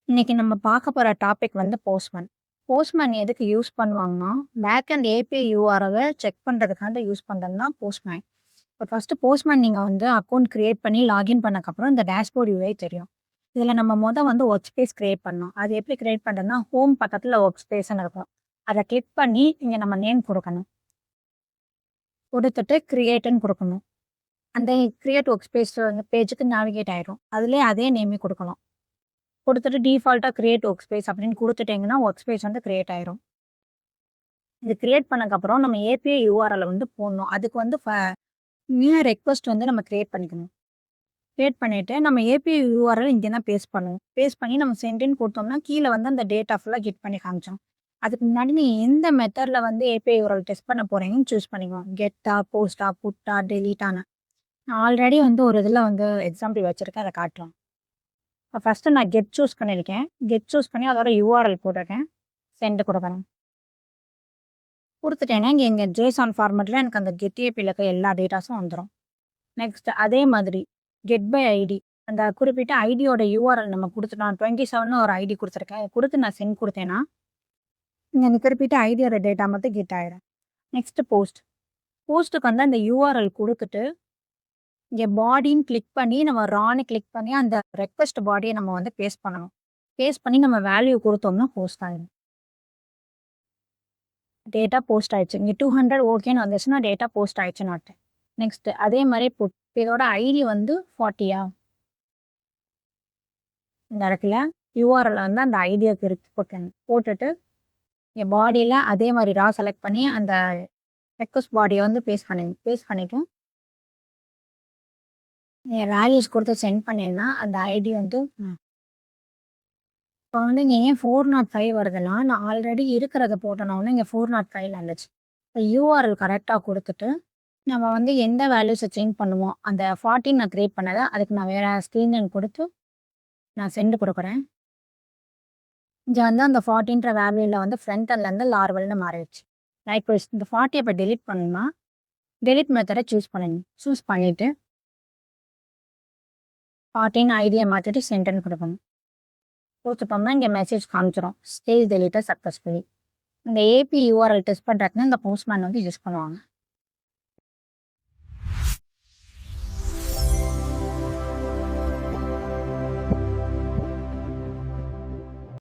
இன்னைக்கு நம்ம பார்க்க போற டாபிக் வந்து போஸ்ட்மேன். போஸ்ட்மேன் எதுக்கு யூஸ் பண்ணுவாங்கன்னா, பேக் அண்ட் ஏபிஐ யூஆர்எல்ல செக் பண்றதுக்காக யூஸ் பண்றது தான் போஸ்ட்மேன். இப்போ ஃபர்ஸ்ட் போஸ்ட்மேன் நீங்க வந்து அக்கவுண்ட் கிரியேட் பண்ணி லாகின் பண்ணக்கப்புறம் இந்த டேஷ்போர்ட் யூஐ தெரியும். இதுல நம்ம வந்து ஒர்க் ஸ்பேஸ் கிரியேட் பண்ணணும். அது எப்படி கிரியேட் பண்றதுன்னா, ஹோம் பக்கத்துல ஒர்க் ஸ்பேஸ்ன்னு இருக்கும். அத கிளிக் பண்ணி இங்க நம்ம நேம் குடுக்கணும். குடுத்துட்டு கிரியேட்ன்னு குடுக்கணும். அந்த கிரியேட் ஒர்க் ஸ்பேஸ் பேஜுக்கு நேவிகேட் ஆயிரும். அதிலேயே அதே நேமே குடுக்கணும். குடுத்துட்டு டிஃபால்ட்டா கிரியேட் ஒர்க் ஸ்பேஸ் அப்படின்னு குடுத்துட்டீங்கன்னா, ஒர்க் ஸ்பேஸ் வந்து கிரியேட் ஆயிரும். இது கிரியேட் பண்ணதுக்கப்புறம் நம்ம ஏபிஐ யூஆர்எல் வந்து போடணும். அதுக்கு வந்து நியூ ரெக்வெஸ்ட் வந்து நம்ம கிரியேட் பண்ணிக்கணும். கிரியேட் பண்ணிட்டு நம்ம ஏபிஐ யூஆர்எல் இங்கே தான் பேஸ்ட் பண்ணுவோம். பேஸ்ட் பண்ணி நம்ம சென்ட்ன்னு கொடுத்தோம்னா, கீழ வந்து அந்த டேட்டா ஃபுல்லா கெட் பண்ணி காமிச்சோம். அதுக்கு முன்னாடி நீங்க எந்த மெத்தட்ல வந்து ஏபிஐ யூஆர்எல் டெஸ்ட் பண்ண போறீங்கன்னு சூஸ் பண்ணிக்கோங்க. கெட்டா, போஸ்ட்டா, புட்டா, டெலீட்டான்னு. நான் ஆல்ரெடி வந்து ஒரு இதுல வந்து எக்ஸாம்பிள் வச்சிருக்கேன். அத காட்டுறேன். ஃபர்ஸ்ட் நான் கெட் சூஸ் பண்ணியிருக்கேன். கெட் சூஸ் பண்ணி அதோட யூஆர்எல் போட்டிருக்கேன். சென்ட் குடுக்குறேன். குடுத்துட்டேன்னா, இங்க ஜேசன் ஃபார்மேட்ல எனக்கு அந்த கெட் ஏபில இருக்க எல்லா டேட்டாஸும் வந்துரும். நெக்ஸ்ட் அதே மாதிரி கெட் பை ஐடி. அந்த குறிப்பிட்ட ஐடியோட யூஆர்எல் நம்ம குடுத்துட்டோம். 27ன்னு ஒரு ஐடி குடுத்துருக்கேன். குடுத்து நான் சென்ட் குடுத்தேன்னா, இங்க அந்த குறிப்பிட்ட ஐடியோட டேட்டா மட்டும் கெட் ஆயிரும். Next post. போஸ்ட்டுக்கு வந்து அந்த யூஆர்எல் குடுத்துட்டு, இங்க பாடின்னு கிளிக் பண்ணி நம்ம ரான்னு கிளிக் பண்ணி அந்த ரெக்வெஸ்ட் பாடிய நம்ம வந்து பேஸ்ட் பண்ணணும். பேஸ்ட் பண்ணி நம்ம வேல்யூ குடுத்தோம்னா போஸ்ட் ஆயிரும். டேட்டா போஸ்ட் ஆயிடுச்சு. இங்க 200 ஓகேன்னு வந்துச்சுன்னா டேட்டா போஸ்ட் ஆயிடுச்சுன்னு அர்த்தம். நெக்ஸ்ட் அதே மாரி இதோட ஐடி வந்து 40யா? இந்த இடத்துல யூஆர்எல் வந்து அந்த ஐடியாக்கு இருக்கு போட்டுட்டு, இங்க பாடியில அதே மாரி செலக்ட் பண்ணி அந்த ரெக்வெஸ்ட் பாடிய வந்து பேஸ்ட் பண்ணிட்டு வேல்யூஸ் குடுத்து சென்ட் பண்ணீங்கன்னா, அந்த ஐடி வந்து இப்போ வந்து இங்க ஏன் 405 வருதுன்னா, நான் ஆல்ரெடி இருக்கிறத போட்டனால இங்க 405 வந்துச்சு. இப்போ யூஆர்எல் கரெக்ட்டா குடுத்துட்டு, நம்ம வந்து எந்த வேல்யூஸ சேஞ்ச் பண்ணுவோம், அந்த 14 நான் கிரியேட் பண்ணத, அதுக்கு நான் வேற ஸ்க்ரீன் நேம் குடுத்து, நான் சென்ட் குடுக்குறேன். இங்க வந்து அந்த 14ன்ற வேல்யூல வந்து ஃப்ரண்ட் எண்ட்லேருந்து லார்வல்னு மாறிடுச்சு. லைக்வைஸ் இந்த 40 இப்போ டெலீட் பண்ணணும்னா, டெலீட் மெத்தட சூஸ் பண்ணணும். சூஸ் பண்ணிட்டு 14 ஐடிய மாத்திட்டு சென்ட்ன்னு குடுக்கணும். குடுத்துட்டோம்னா, இங்க மெசேஜ் காமிச்சிரும். Stage deleted successfully. இந்த ஏபி யூஆர்எல் டெஸ்ட் பண்றதுக்கு இந்த போஸ்ட்மேன் வந்து யூஸ் பண்ணுவாங்க.